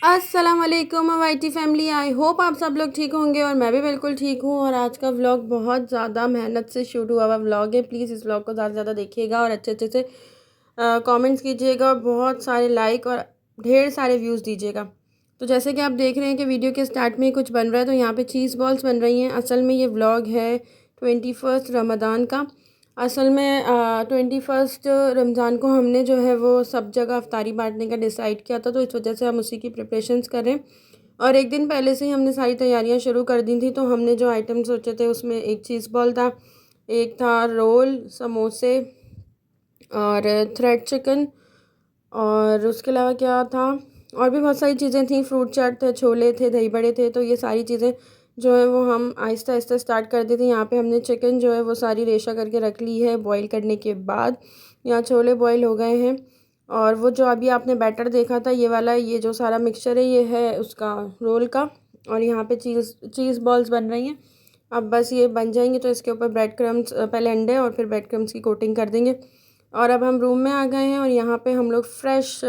अस्सलाम वालेकुम YT family. I hope आप सब लोग ठीक होंगे और मैं भी बिल्कुल ठीक हूँ। और आज का व्लॉग बहुत ज़्यादा मेहनत से शूट हुआ हुआ व्लॉग है। प्लीज़ इस व्लॉग को ज़्यादा से ज़्यादा देखिएगा और अच्छे अच्छे से कमेंट्स कीजिएगा और बहुत सारे लाइक और ढेर सारे व्यूज़ दीजिएगा। तो जैसे कि आप देख रहे हैं कि वीडियो के स्टार्ट में कुछ बन रहा है, तो यहाँ पे चीज़ बॉल्स बन रही हैं। असल में ये व्लॉग है 21 रमज़ान का। असल में 21 रमज़ान को हमने जो है वो सब जगह अफ्तारी बांटने का डिसाइड किया था, तो इस वजह से हम उसी की प्रिपरेशंस कर रहे हैं। और एक दिन पहले से ही हमने सारी तैयारियां शुरू कर दी थी। तो हमने जो आइटम सोचे थे उसमें एक चीज़ बॉल था, एक था रोल, समोसे और थ्रेड चिकन, और उसके अलावा क्या था, और भी बहुत सारी चीज़ें थी। फ्रूट चाट थे, छोले थे, दही बड़े थे। तो ये सारी चीज़ें जो है वो हम आहिस्ता आहिस्ता स्टार्ट कर देते हैं। यहाँ पे हमने चिकन जो है वो सारी रेशा करके रख ली है बॉईल करने के बाद। यहाँ छोले बॉईल हो गए हैं। और वो जो अभी आपने बैटर देखा था ये वाला, ये जो सारा मिक्सचर है ये है उसका रोल का। और यहाँ पे चीज़ बॉल्स बन रही हैं। अब बस ये बन जाएंगे तो इसके ऊपर ब्रेड क्रम्स, पहले अंडे और फिर ब्रेड क्रम्स की कोटिंग कर देंगे। और अब हम रूम में आ गए हैं और यहाँ पे हम लोग फ्रेश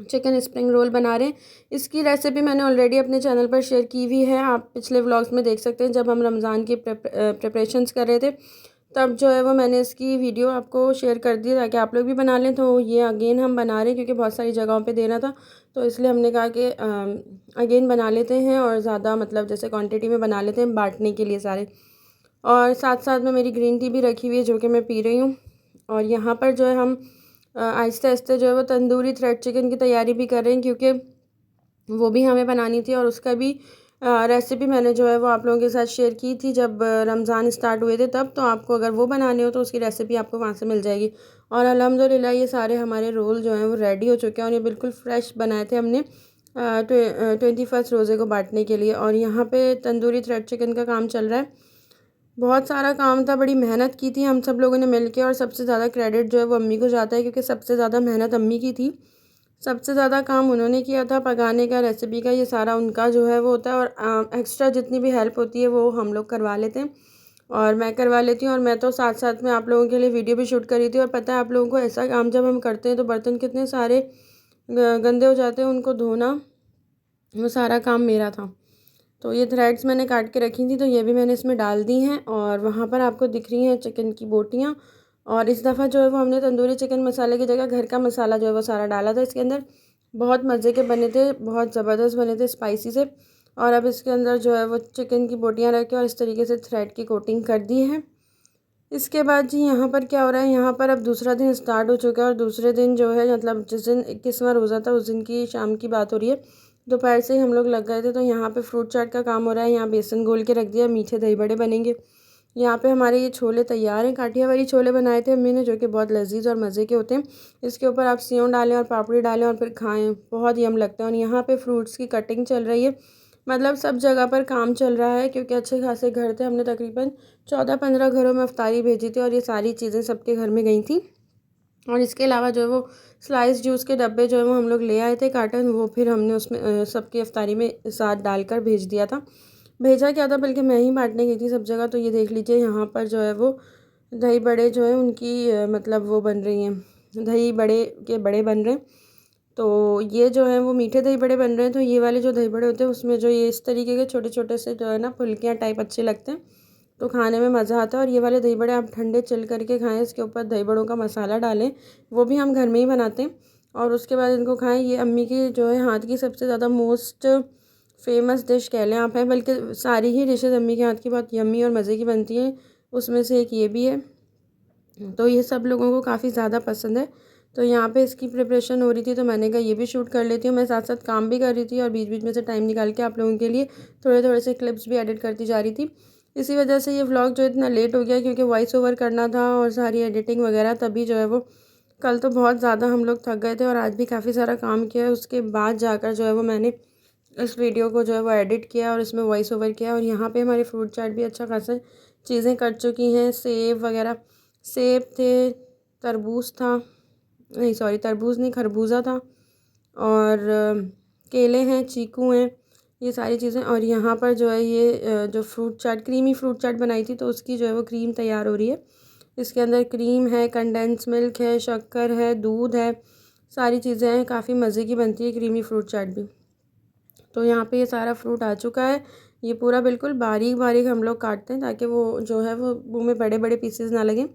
चिकन स्प्रिंग रोल बना रहे हैं। इसकी रेसिपी मैंने ऑलरेडी अपने चैनल पर शेयर की हुई है, आप पिछले व्लॉग्स में देख सकते हैं। जब हम रमज़ान की प्रिपरेशंस कर रहे थे तब जो है वो मैंने इसकी वीडियो आपको शेयर कर दी ताकि आप लोग भी बना लें। तो ये अगेन हम बना रहे हैं क्योंकि बहुत सारी जगहों पे देना था, तो इसलिए हमने कहा कि अगेन बना लेते हैं और ज़्यादा मतलब जैसे क्वांटिटी में बना लेते हैं बांटने के लिए सारे। और साथ साथ में मेरी ग्रीन टी भी रखी हुई है जो कि मैं पी रही हूँ। और यहाँ पर जो है हम आहिस्ते आहिस्ते जो है वो तंदूरी थ्रेड चिकन की तैयारी भी कर रहे हैं, क्योंकि वो भी हमें बनानी थी। और उसका भी रेसिपी मैंने जो है वो आप लोगों के साथ शेयर की थी जब रमज़ान स्टार्ट हुए थे तब। तो आपको अगर वो बनाने हो तो उसकी रेसिपी आपको वहाँ से मिल जाएगी। और अल्हम्दुलिल्लाह ये सारे हमारे रोल जो हैं वो रेडी हो चुके हैं और ये बिल्कुल फ्रेश बनाए थे हमने 21 रोज़े को बांटने के लिए। और यहाँ पे तंदूरी थ्रेड चिकन का काम चल रहा है। बहुत सारा काम था, बड़ी मेहनत की थी हम सब लोगों ने मिलके। और सबसे ज़्यादा क्रेडिट जो है वो अम्मी को जाता है, क्योंकि सबसे ज़्यादा मेहनत अम्मी की थी। सबसे ज़्यादा काम उन्होंने किया था पकाने का, रेसिपी का, ये सारा उनका जो है वो होता है। और एक्स्ट्रा जितनी भी हेल्प होती है वो हम लोग करवा लेते हैं और मैं करवा लेती हूँ। और मैं तो साथ साथ में आप लोगों के लिए वीडियो भी शूट करी थी। और पता है आप लोगों को, ऐसा काम जब हम करते हैं तो बर्तन कितने सारे गंदे हो जाते हैं, उनको धोना वो सारा काम मेरा था। तो ये थ्रेड्स मैंने काट के रखी थी, तो ये भी मैंने इसमें डाल दी हैं। और वहाँ पर आपको दिख रही हैं चिकन की बोटियाँ। और इस दफ़ा जो है वो हमने तंदूरी चिकन मसाले की जगह घर का मसाला जो है वो सारा डाला था इसके अंदर। बहुत मज़े के बने थे, बहुत ज़बरदस्त बने थे, स्पाइसी से। और अब इसके अंदर जो है वो चिकन की बोटियाँ रख के और इस तरीके से थ्रेड की कोटिंग कर दी है। इसके बाद जी यहाँ पर क्या हो रहा है, यहाँ पर अब दूसरा दिन स्टार्ट हो चुका है। और दूसरे दिन जो है मतलब जिस दिन 21वां रोज़ा था उस दिन की शाम की बात हो रही है। दोपहर से ही हम लोग लग गए थे। तो यहाँ पे फ्रूट चाट का काम हो रहा है। यहाँ बेसन घोल के रख दिया, मीठे दही बड़े बनेंगे। यहाँ पे हमारे ये छोले तैयार हैं। काठियावाड़ी छोले बनाए थे अम्मी ने, जो कि बहुत लजीज और मज़े के होते हैं। इसके ऊपर आप सेव डालें और पापड़ी डालें और फिर खाएं, बहुत यम लगता है। और यहाँ पे फ्रूट्स की कटिंग चल रही है। मतलब सब जगह पर काम चल रहा है, क्योंकि अच्छे खासे घर थे। हमने तकरीबन 14-15 घरों में अफ्तारी भेजी थी और ये सारी चीज़ें सबके घर में गई थी। और इसके अलावा जो है वो स्लाइस जूस के डब्बे जो है वो हम लोग ले आए थे कार्टन, वो फिर हमने उसमें सबकी अफ्तारी में साथ डालकर भेज दिया था। भेजा क्या था, बल्कि मैं ही बांटने गई थी सब जगह। तो ये देख लीजिए यहाँ पर जो है वो दही बड़े जो है उनकी मतलब वो बन रही हैं, दही बड़े के बड़े बन रहे हैं। तो ये जो है वो मीठे दही बड़े बन रहे हैं। तो ये वाले जो दही बड़े होते हैं उसमें जो ये इस तरीके के छोटे छोटे से जो है ना फुल्कियाँ टाइप अच्छे लगते हैं, तो खाने में मज़ा आता है। और ये वाले दही बड़े आप ठंडे चिल करके खाएं, इसके ऊपर दही बड़ों का मसाला डालें, वो भी हम घर में ही बनाते हैं। और उसके बाद इनको खाएं। ये अम्मी की जो है हाथ की सबसे ज़्यादा मोस्ट फेमस डिश कह लें आप है, बल्कि सारी ही डिशेज़ अम्मी के हाथ की बहुत यम्मी और मज़े की बनती हैं। उसमें से एक ये भी है। तो ये सब लोगों को काफ़ी ज़्यादा पसंद है। तो यहाँ पे इसकी प्रिपरेशन हो रही थी, तो मैंने कहा ये भी शूट कर लेती हूँ। मैं साथ साथ काम भी कर रही थी और बीच बीच में से टाइम निकाल के आप लोगों के लिए थोड़े थोड़े से क्लिप्स भी एडिट करती जा रही थी। इसी वजह से ये व्लॉग जो इतना लेट हो गया, क्योंकि वॉइस ओवर करना था और सारी एडिटिंग वगैरह, तभी जो है वो कल तो बहुत ज़्यादा हम लोग थक गए थे और आज भी काफ़ी सारा काम किया है। उसके बाद जाकर जो है वो मैंने इस वीडियो को जो है वो एडिट किया और इसमें वॉइस ओवर किया। और यहाँ पे हमारी फ्रूट चाट भी अच्छा खासा चीज़ें कट चुकी हैं। सेब वगैरह, सेब थे, तरबूज था, नहीं सॉरी तरबूज नहीं, खरबूजा था, और केले हैं, चीकू हैं, ये सारी चीज़ें। और यहाँ पर जो है ये जो फ्रूट चाट, क्रीमी फ्रूट चाट बनाई थी, तो उसकी जो है वो क्रीम तैयार हो रही है। इसके अंदर क्रीम है, कंडेंस मिल्क है, शक्कर है, दूध है, सारी चीज़ें हैं, काफ़ी मज़े की बनती है क्रीमी फ्रूट चाट भी। तो यहाँ पे ये सारा फ्रूट आ चुका है। ये पूरा बिल्कुल बारीक बारीक हम लोग काटते हैं ताकि वो जो है वो मुँह में बड़े बड़े पीसेस ना लगें।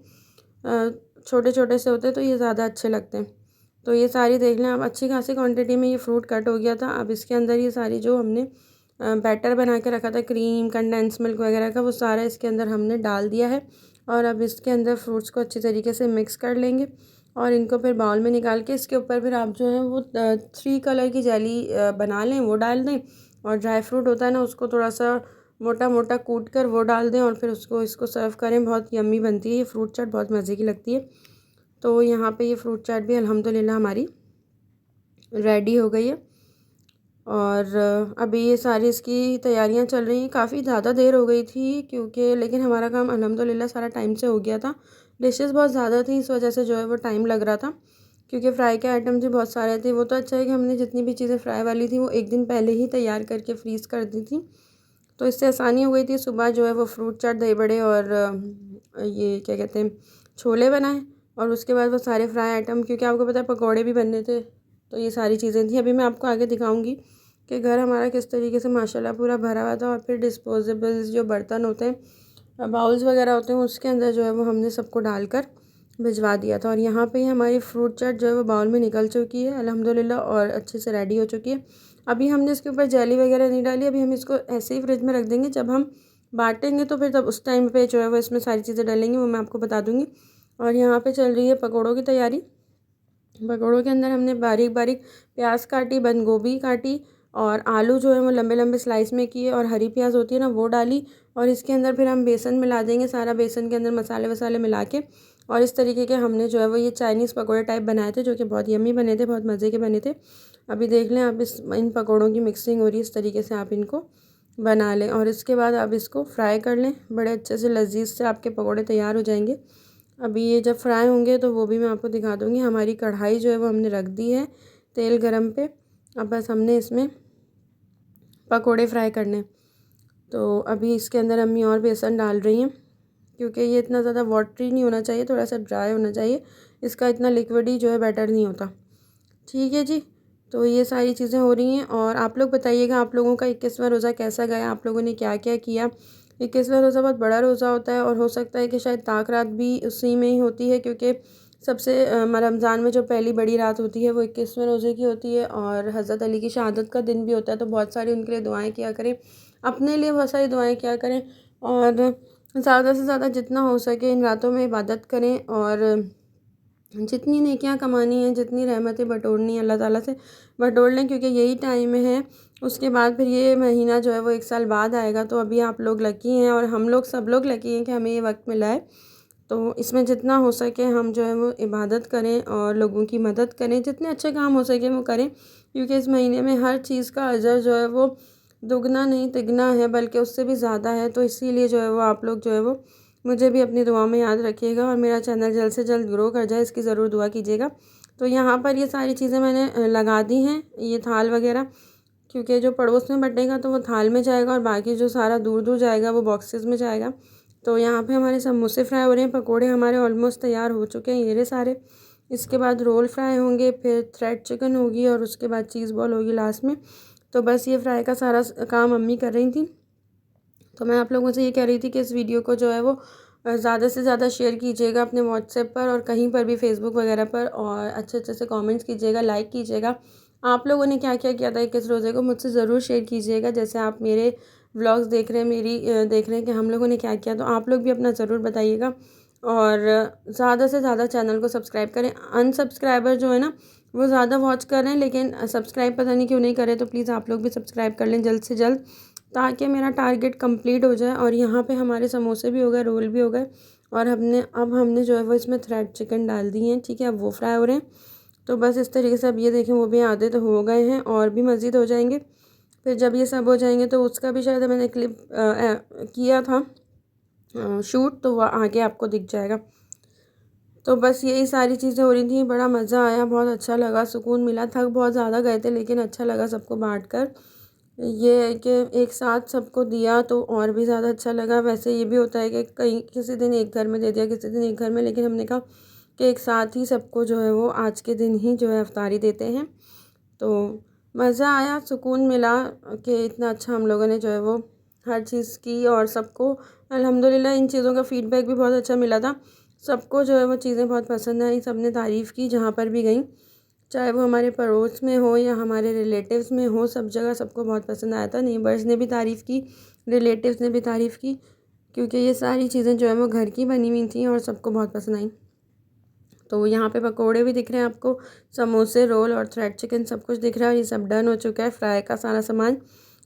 छोटे छोटे से होते हैं तो ये ज़्यादा अच्छे लगते हैं। तो ये सारी देख लें आप, अच्छी खासी क्वांटिटी में ये फ्रूट कट हो गया था। अब इसके अंदर ये सारी जो हमने बैटर बना के रखा था, क्रीम कंडेंस मिल्क वगैरह का, वो सारा इसके अंदर हमने डाल दिया है। और अब इसके अंदर फ्रूट्स को अच्छी तरीके से मिक्स कर लेंगे और इनको फिर बाउल में निकाल के इसके ऊपर फिर आप जो है वो 3 कलर की जेली बना लें, वो डाल दें। और ड्राई फ्रूट होता है ना, उसको थोड़ा सा मोटा मोटा कूट कर वो डाल दें और फिर इसको सर्व करें। बहुत यम्मी बनती है ये फ्रूट चाट, बहुत मज़े की लगती है। तो यहाँ पे ये फ्रूट चाट भी अल्हम्दुलिल्लाह हमारी रेडी हो गई है। और अभी ये सारी इसकी तैयारियां चल रही हैं। काफ़ी ज़्यादा देर हो गई थी क्योंकि, लेकिन हमारा काम अल्हम्दुलिल्लाह सारा टाइम से हो गया था। डिशेस बहुत ज़्यादा थी, इस वजह से जो है वो टाइम लग रहा था, क्योंकि फ्राई के आइटम भी बहुत सारे थे। वो तो अच्छा है कि हमने जितनी भी चीज़ें फ्राई वाली थी वो एक दिन पहले ही तैयार करके फ्रीज़ कर दी थी, तो इससे आसानी हो गई थी। सुबह जो है वो फ्रूट चाट, दही बड़े और ये क्या कहते हैं, छोले बनाए। और उसके बाद वो सारे फ्राई आइटम, क्योंकि आपको पता है पकौड़े भी बनने थे, तो ये सारी चीज़ें थी। अभी मैं आपको आगे दिखाऊंगी कि घर हमारा किस तरीके से माशाल्लाह पूरा भरा हुआ था। और फिर डिस्पोजेबल्स जो बर्तन होते हैं, बाउल्स वगैरह होते हैं, उसके अंदर जो है वो हमने सबको डालकर भिजवा दिया था। और यहाँ पे हमारी फ्रूट चाट जो है वो बाउल में निकल चुकी है अल्हम्दुलिल्लाह और अच्छे से रेडी हो चुकी है। अभी हमने इसके ऊपर जेली वगैरह नहीं डाली, अभी हम इसको ऐसे ही फ्रिज में रख देंगे। जब हम बांटेंगे तो फिर तब उस टाइम पे जो है वो इसमें सारी चीज़ें डालेंगे, वो मैं आपको बता दूँगी। और यहाँ पे चल रही है पकौड़ों की तैयारी। पकौड़ों के अंदर हमने बारीक बारीक प्याज काटी, बंद गोभी काटी और आलू जो है वो लंबे लंबे स्लाइस में किए और हरी प्याज होती है ना, वो डाली। और इसके अंदर फिर हम बेसन मिला देंगे, सारा बेसन के अंदर मसाले वसाले मिला के। और इस तरीके के हमने जो है वो ये चाइनीज़ पकौड़े टाइप बनाए थे, जो कि बहुत यम्मी बने थे, बहुत मज़े के बने थे। अभी देख लें आप, इन पकौड़ों की मिक्सिंग हो रही है, इस तरीके से आप इनको बना लें। और इसके बाद आप इसको फ्राई कर लें, बड़े अच्छे से लजीज से आपके पकौड़े तैयार हो जाएंगे। अभी ये जब फ्राई होंगे तो वो भी मैं आपको दिखा दूँगी। हमारी कढ़ाई जो है वो हमने रख दी है तेल गरम पे। अब बस हमने इसमें पकोड़े फ्राई करने। तो अभी इसके अंदर अम्मी और बेसन डाल रही हैं, क्योंकि ये इतना ज़्यादा वाटरी नहीं होना चाहिए, थोड़ा सा ड्राई होना चाहिए। इसका इतना लिक्विडी जो है बैटर नहीं होता। ठीक है जी। तो ये सारी चीज़ें हो रही हैं। और आप लोग बताइएगा, आप लोगों का 21वां रोज़ा कैसा गया, आप लोगों ने क्या क्या किया। 21वां रोज़ा बहुत बड़ा रोज़ा होता है और हो सकता है कि शायद ताक रात भी उसी में ही होती है, क्योंकि सबसे रमज़ान में जो पहली बड़ी रात होती है वो 21वें रोज़े की होती है। और हज़रत अली की शहादत का दिन भी होता है, तो बहुत सारी उनके लिए दुआएँ किया करें, अपने लिए बहुत सारी दुआएँ किया करें। और ज़्यादा से ज़्यादा जितना हो सके इन रातों में इबादत करें। और जितनी नेकियां कमानी है, जितनी रहमतें बटोरनी है, अल्लाह ताला से बटोर लें, क्योंकि यही टाइम है। उसके बाद फिर ये महीना जो है वो 1 साल बाद आएगा। तो अभी आप लोग लकी हैं और हम लोग सब लोग लकी हैं कि हमें ये वक्त मिला है। तो इसमें जितना हो सके हम जो है वो इबादत करें और लोगों की मदद करें, जितने अच्छे काम हो सके वो करें, क्योंकि इस महीने में हर चीज़ का अजर जो है वो दुगना नहीं तिगना है, बल्कि उससे भी ज़्यादा है। तो इसीलिए जो है वो आप लोग जो है वो मुझे भी अपनी दुआ में याद रखिएगा और मेरा चैनल जल्द से जल्द ग्रो कर जाए, इसकी ज़रूर दुआ कीजिएगा। तो यहाँ पर ये सारी चीज़ें मैंने लगा दी हैं, ये थाल वगैरह, क्योंकि जो पड़ोस में बटेगा तो वो थाल में जाएगा और बाकी जो सारा दूर दूर जाएगा वो बॉक्सेस में जाएगा। तो यहाँ पे हमारे समोसे फ्राई हो रहे हैं, पकोड़े हमारे ऑलमोस्ट तैयार हो चुके हैं, ये रहे सारे। इसके बाद रोल फ्राई होंगे, फिर थ्रेड चिकन होगी और उसके बाद चीज़ बॉल होगी लास्ट में। तो बस ये फ्राई का सारा काम अम्मी कर रही थी। तो मैं आप लोगों से ये कह रही थी कि इस वीडियो को जो है वो ज़्यादा से ज़्यादा शेयर कीजिएगा अपने व्हाट्सएप पर और कहीं पर भी फेसबुक वगैरह पर, और अच्छे अच्छे से कमेंट्स कीजिएगा, लाइक कीजिएगा। आप लोगों ने क्या क्या किया था 21 रोज़े को, मुझसे ज़रूर शेयर कीजिएगा। जैसे आप मेरे व्लॉग्स देख रहे हैं, मेरी देख रहे हैं कि हम लोगों ने क्या किया, तो आप लोग भी अपना ज़रूर बताइएगा। और ज़्यादा से ज़्यादा चैनल को सब्सक्राइब करें। अनसब्सक्राइबर जो है ना वो ज़्यादा वॉच कर रहे हैं, लेकिन सब्सक्राइब पता नहीं क्यों नहीं करें। तो प्लीज़ आप लोग भी सब्सक्राइब कर लें जल्द से जल्द, ताकि मेरा टारगेट कंप्लीट हो जाए। और यहाँ पे हमारे समोसे भी हो गए, रोल भी हो गए, और अब हमने जो है वो इसमें थ्रेड चिकन डाल दिए हैं। ठीक है, अब वो फ्राई हो रहे हैं। तो बस इस तरीके से अब ये देखें वो भी आधे तो हो गए हैं और भी मज़ीद हो जाएंगे। फिर जब ये सब हो जाएंगे तो उसका भी शायद मैंने क्लिप किया था शूट, तो वह आगे आपको दिख जाएगा। तो बस यही सारी चीज़ें हो रही थी, बड़ा मज़ा आया, बहुत अच्छा लगा, सुकून मिला। थक बहुत ज़्यादा गए थे लेकिन अच्छा लगा सबको बांट कर। ये है कि एक साथ सबको दिया तो और भी ज़्यादा अच्छा लगा। वैसे ये भी होता है कि कहीं किसी दिन एक घर में दे दिया, किसी दिन एक घर में, लेकिन हमने कहा कि एक साथ ही सबको जो है वो आज के दिन ही जो है इफ्तारी देते हैं। तो मज़ा आया, सुकून मिला कि इतना अच्छा हम लोगों ने जो है वो हर चीज़ की, और सबको अल्हम्दुलिल्लाह इन चीज़ों का फ़ीडबैक भी बहुत अच्छा मिला था। सबको जो है वो चीज़ें बहुत पसंद आई, सब ने तारीफ़ की जहाँ पर भी गई, चाहे वो हमारे पड़ोस में हो या हमारे रिलेटिव्स में हो, सब जगह सबको बहुत पसंद आया था। नेबर्स ने भी तारीफ़ की, रिलेटिव्स ने भी तारीफ़ की, क्योंकि ये सारी चीज़ें जो है वो घर की बनी हुई थी और सबको बहुत पसंद आई। तो यहाँ पे पकोड़े भी दिख रहे हैं आपको, समोसे, रोल और थ्रेड चिकन सब कुछ दिख रहा है। ये सब डन हो चुका है, फ्राई का सारा सामान।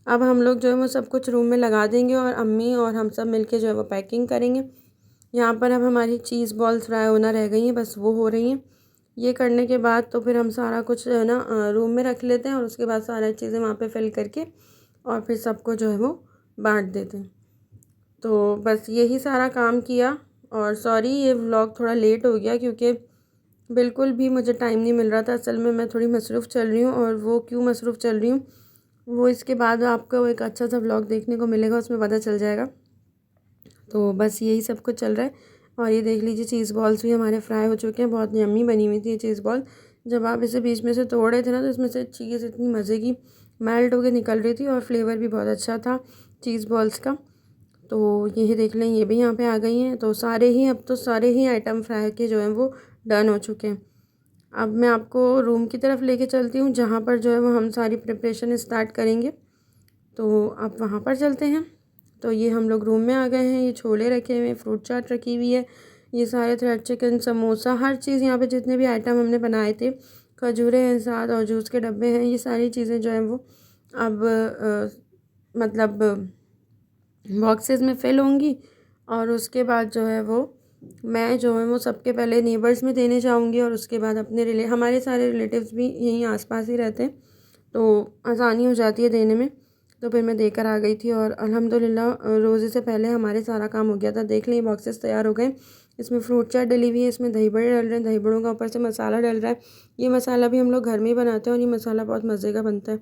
अब हम लोग जो है वो सब कुछ रूम में लगा देंगे और अम्मी और हम सब मिलके जो है वो पैकिंग करेंगे। यहाँ पर अब हमारी चीज़ बॉल्स फ्राई होना रह गई हैं, बस वो हो रही हैं। ये करने के बाद तो फिर हम सारा कुछ है ना रूम में रख लेते हैं, और उसके बाद सारी चीज़ें वहाँ पे फिल करके और फिर सबको जो है वो बांट देते हैं। तो बस यही सारा काम किया। और सॉरी ये व्लॉग थोड़ा लेट हो गया, क्योंकि बिल्कुल भी मुझे टाइम नहीं मिल रहा था। असल में मैं थोड़ी मसरूफ़ चल रही हूँ, और वो क्यों मसरूफ़ चल रही हूँ वो इसके बाद आपको एक अच्छा सा व्लॉग देखने को मिलेगा, उसमें पता चल जाएगा। तो बस यही सब कुछ चल रहा है। और ये देख लीजिए चीज़ बॉल्स भी हमारे फ्राई हो चुके हैं, बहुत यम्मी बनी हुई थी ये चीज़ बॉल। जब आप इसे बीच में से तोड़ रहे थे ना, तो इसमें से चीज़ इतनी मज़े की मेल्ट होकर निकल रही थी, और फ्लेवर भी बहुत अच्छा था चीज़ बॉल्स का। तो यही देख लें, ये भी यहाँ पे आ गई हैं। तो अब तो सारे ही आइटम फ्राई के जो हैं वो डन हो चुके हैं। अब मैं आपको रूम की तरफ लेके चलती हूँ, जहाँ पर जो है वो हम सारी प्रिपरेशन स्टार्ट करेंगे। तो अब वहाँ पर चलते हैं। तो ये हम लोग रूम में आ गए हैं। ये छोले रखे हुए हैं, फ्रूट चाट रखी हुई है, ये सारे थ्रेड चिकन, समोसा, हर चीज़ यहाँ पे जितने भी आइटम हमने बनाए थे, खजूरें हैं साथ, और जूस के डब्बे हैं। ये सारी चीज़ें जो हैं वो अब मतलब बॉक्सेस में फ़िल होंगी, और उसके बाद जो है वो मैं जो है वो सबके पहले नेबर्स में देने जाऊंगी, और उसके बाद अपने हमारे सारे रिलेटिव्स भी यहीं आसपास ही रहते हैं, तो आसानी हो जाती है देने में। तो फिर मैं देकर आ गई थी, और अल्हम्दुलिल्लाह रोज़े से पहले हमारे सारा काम हो गया था। देख लें बॉक्सेस तैयार हो गए। इसमें फ्रूट चाट डली हुई है, इसमें दही बड़े डल रहे हैं, दही बड़ों का ऊपर से मसाला डल रहा है। ये मसाला भी हम लोग घर में ही बनाते हैं, और ये मसाला बहुत मज़े का बनता है।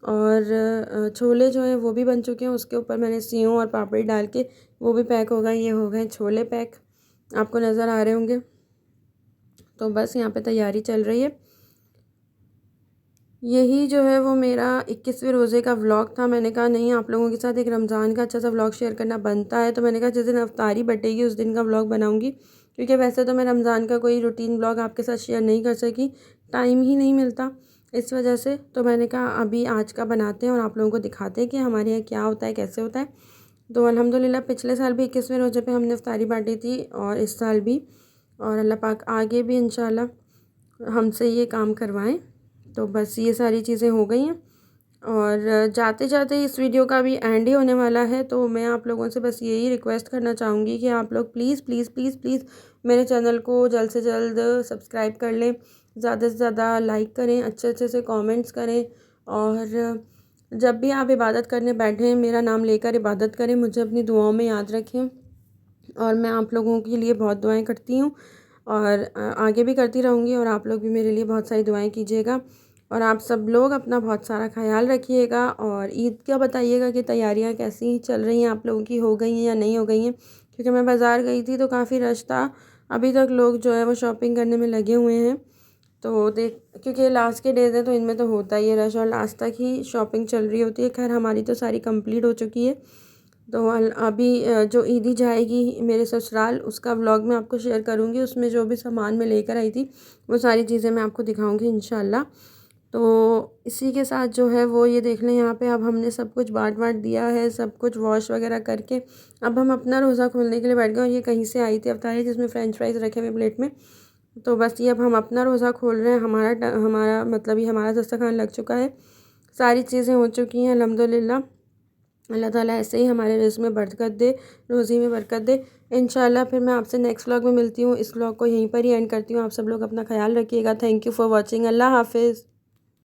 और छोले जो हैं वो भी बन चुके हैं, उसके ऊपर मैंने सेव और पापड़ी डाल के वो भी पैक हो गए। ये हो गए छोले पैक, आपको नज़र आ रहे होंगे। तो बस यहाँ पे तैयारी चल रही है। यही जो है वो मेरा 21वें रोज़े का व्लॉग था। मैंने कहा नहीं, आप लोगों के साथ एक रमज़ान का अच्छा सा व्लॉग शेयर करना बनता है, तो मैंने कहा जिस दिन अफ्तारी बटेगी उस दिन का व्लॉग बनाऊंगी, क्योंकि वैसे तो मैं रमज़ान का कोई रूटीन व्लॉग आपके साथ शेयर नहीं कर सकी, टाइम ही नहीं मिलता इस वजह से। तो मैंने कहा अभी आज का बनाते हैं और आप लोगों को दिखाते हैं कि हमारे यहाँ क्या होता है, कैसे होता है। तो अल्हम्दुलिल्लाह पिछले साल भी 21वें रोज़े पे हमने इफ्तारी बांटी थी, और इस साल भी, और अल्लाह पाक आगे भी इंशाल्लाह हमसे ये काम करवाएं। तो बस ये सारी चीज़ें हो गई हैं, और जाते जाते इस वीडियो का भी एंड ही होने वाला है। तो मैं आप लोगों से बस यही रिक्वेस्ट करना चाहूँगी कि आप लोग प्लीज़ प्लीज़ प्लीज़ प्लीज़ मेरे चैनल को जल्द से जल्द सब्सक्राइब कर लें, ज़्यादा से ज़्यादा लाइक करें, अच्छे अच्छे से कमेंट्स करें, और जब भी आप इबादत करने बैठें मेरा नाम लेकर इबादत करें, मुझे अपनी दुआओं में याद रखें। और मैं आप लोगों के लिए बहुत दुआएं करती हूँ, और आगे भी करती रहूँगी, और आप लोग भी मेरे लिए बहुत सारी दुआएं कीजिएगा। और आप सब लोग अपना बहुत सारा ख्याल रखिएगा, और ईद का बताइएगा कि तैयारियां कैसी चल रही हैं, आप लोगों की हो गई हैं या नहीं हो गई हैं। क्योंकि मैं बाज़ार गई थी तो काफ़ी रश था, अभी तक लोग जो है वो शॉपिंग करने में लगे हुए हैं। तो देख, क्योंकि लास्ट के डेज़ हैं तो इनमें तो होता ही है रश, और लास्ट तक ही शॉपिंग चल रही होती है। खैर हमारी तो सारी कंप्लीट हो चुकी है। तो अभी जो ईदी जाएगी मेरे ससुराल, उसका व्लॉग मैं आपको शेयर करूँगी। उसमें जो भी सामान मैं लेकर आई थी वो सारी चीज़ें मैं आपको दिखाऊँगी इंशाल्लाह। तो इसी के साथ जो है वो ये देख लें, यहाँ पे अब हमने सब कुछ बाँट दिया है, सब कुछ वॉश वगैरह करके अब हम अपना रोज़ा खोलने के लिए बैठ गए। और ये कहीं से आई थी अफ्तारी, जिसमें फ़्रेंच फ्राइज़ रखे हुए प्लेट में। तो बस ये अब हम अपना रोज़ा खोल रहे हैं। हमारा मतलब ये हमारा दस्तरखान लग चुका है, सारी चीज़ें हो चुकी हैं अल्हम्दुलिल्लाह। अल्लाह ताला ऐसे ही हमारे रिज़्क़ में बरकत दे, रोज़ी में बरकत दे इंशाल्लाह। फिर मैं आपसे नेक्स्ट व्लॉग में मिलती हूँ। इस व्लॉग को यहीं पर ही एंड करती हूँ। आप सब लोग अपना ख्याल रखिएगा। Thank you for watching. अल्लाह हाफ़िज़।